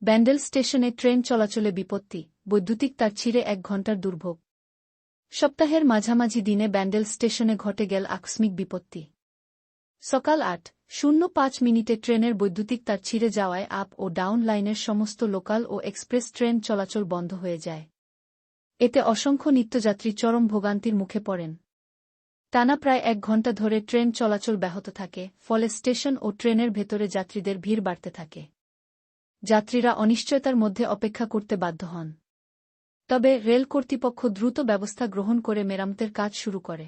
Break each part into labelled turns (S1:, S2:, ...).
S1: ব্যান্ডেল স্টেশনে ট্রেন চলাচলে বিপত্তি, বৈদ্যুতিক তার ছিঁড়ে 1 ঘণ্টার দুর্ভোগ। সপ্তাহের মাঝামাঝি দিনে ব্যান্ডেল স্টেশনে ঘটে গেল আকস্মিক বিপত্তি। সকাল 8:05 ট্রেনের বৈদ্যুতিক তার ছিঁড়ে যাওয়ায় আপ ও ডাউন লাইনের সমস্ত লোকাল ও এক্সপ্রেস ট্রেন চলাচল বন্ধ হয়ে যায়। এতে অসংখ্য নিত্যযাত্রী চরম ভোগান্তির মুখে পড়েন। টানা প্রায় 1 ঘণ্টা ধরে ট্রেন চলাচল ব্যাহত থাকে, ফলে স্টেশন ও ট্রেনের ভেতরে যাত্রীদের ভিড় বাড়তে থাকে। যাত্রীরা অনিশ্চয়তার মধ্যে অপেক্ষা করতে বাধ্য হন। তবে রেল কর্তৃপক্ষ দ্রুত ব্যবস্থা গ্রহণ করে মেরামতের কাজ শুরু করে।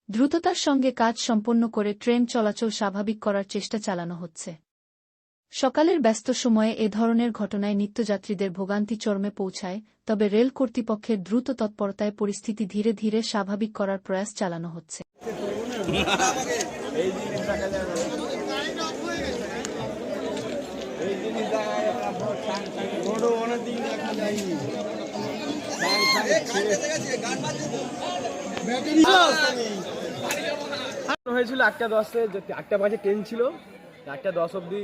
S1: দ্রুততার সঙ্গে কাজ সম্পন্ন করে ট্রেন চলাচল স্বাভাবিক করার চেষ্টা চালানো হচ্ছে। সকালের ব্যস্ত সময়ে এ ধরনের ঘটনায় নিত্যযাত্রীদের ভোগান্তি চরমে পৌঁছায়, তবে রেল কর্তৃপক্ষের দ্রুত তৎপরতায় পরিস্থিতি ধীরে ধীরে স্বাভাবিক করার প্রয়াস চালানো হচ্ছে।
S2: হয়েছিল 8:10-এ, 8:05 ট্রেন ছিল, 8:10 অব্দি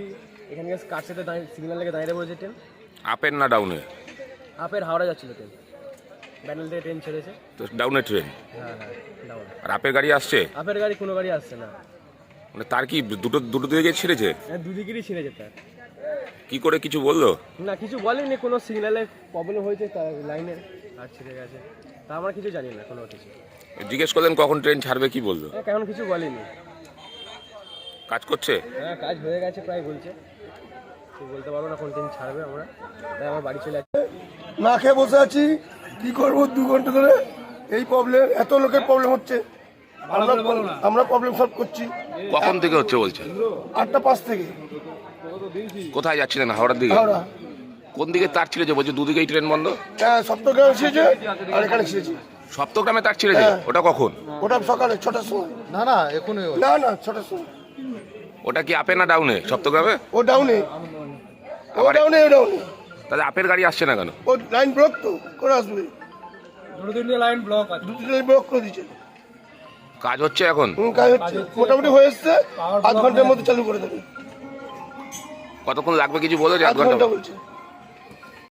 S2: এখানে কার সাথে সিগন্যাল লেগে দাঁড়িয়ে পড়েছে ট্রেন।
S3: আপের না ডাউনে?
S2: আপের হাওড়া যাচ্ছিল ট্রেন, ব্যান্ডেল থেকে ট্রেন ছেড়েছে
S3: তো ডাউনে ট্রেন।
S2: হ্যাঁ ডাউন।
S3: আর আপের গাড়ি আসছে?
S2: আপের গাড়ি কোনো গাড়ি আসছে না।
S3: মানে তার কি দুটো দিকে ছিঁড়েছে?
S2: হ্যাঁ, দুদিকেরই ছিঁড়েছে তার।
S3: কি করে কিছু বললো
S2: না, কিছু বলেনি, কোনো সিগন্যালের প্রবলেম হয়েছে, তার লাইনে আর ছিঁড়ে গেছে, তা আমরা কিছু জানি না। কোনো কিছু
S3: জিজ্ঞেস করলেন কখন ট্রেন ছাড়বে, কি বললো?
S2: এখন কিছু বলেনি।
S3: কাজ করছে?
S2: হ্যাঁ, কাজ হয়ে গেছে প্রায়, বলছে। বলতে পারবো না কোন ট্রেন ছাড়বে। আমরা তাই আমার বাড়ি চলে যাচ্ছি,
S4: না খেয়ে বসে আছি। কি করবো 2 ঘন্টা ধরে এই প্রবলেম, এত লোকের প্রবলেম হচ্ছে। আমরা প্রবলেম সলভ করছি।
S3: কখন থেকে হচ্ছে বলছে?
S4: 8:05 থেকে।
S3: কোথায় যাচ্ছিলেন? হাওড়ার দিকে?
S4: হাওড়া।
S3: কোন দিকে তার ছিঁড়েছে বলছে? দুদিকেই ট্রেন বন্ধ।
S4: হ্যাঁ, সপ্তগ্রামে ছিঁড়েছে আর এখানে ছিঁড়েছে।
S3: সপ্তগ্রামে তার ছিঁড়েছে? ওটা কখন?
S4: ওটা সকালে 6টার সময়।
S5: না এখনই
S4: না 6টার সময়।
S3: ওটা কি আপে না ডাউনে সপ্তগ্রামে?
S4: ও ডাউনে। ও ডাউনে।
S3: তাহলে আপের গাড়ি আসছে না কেন?
S4: ও লাইন ব্লক তো করে আসবে।
S2: দুটো লাইন ব্লক আছে,
S4: 2টি লাইন ব্লক করে দিচ্ছে।
S3: কাজ হচ্ছে এখন?
S4: কাজ হচ্ছে, মোটামুটি হয়ে এসছে। 8 ঘন্টার মধ্যে চালু করে দেবে।
S3: কতক্ষণ লাগবে কিছু বলো?
S4: 8 ঘন্টা বলছে।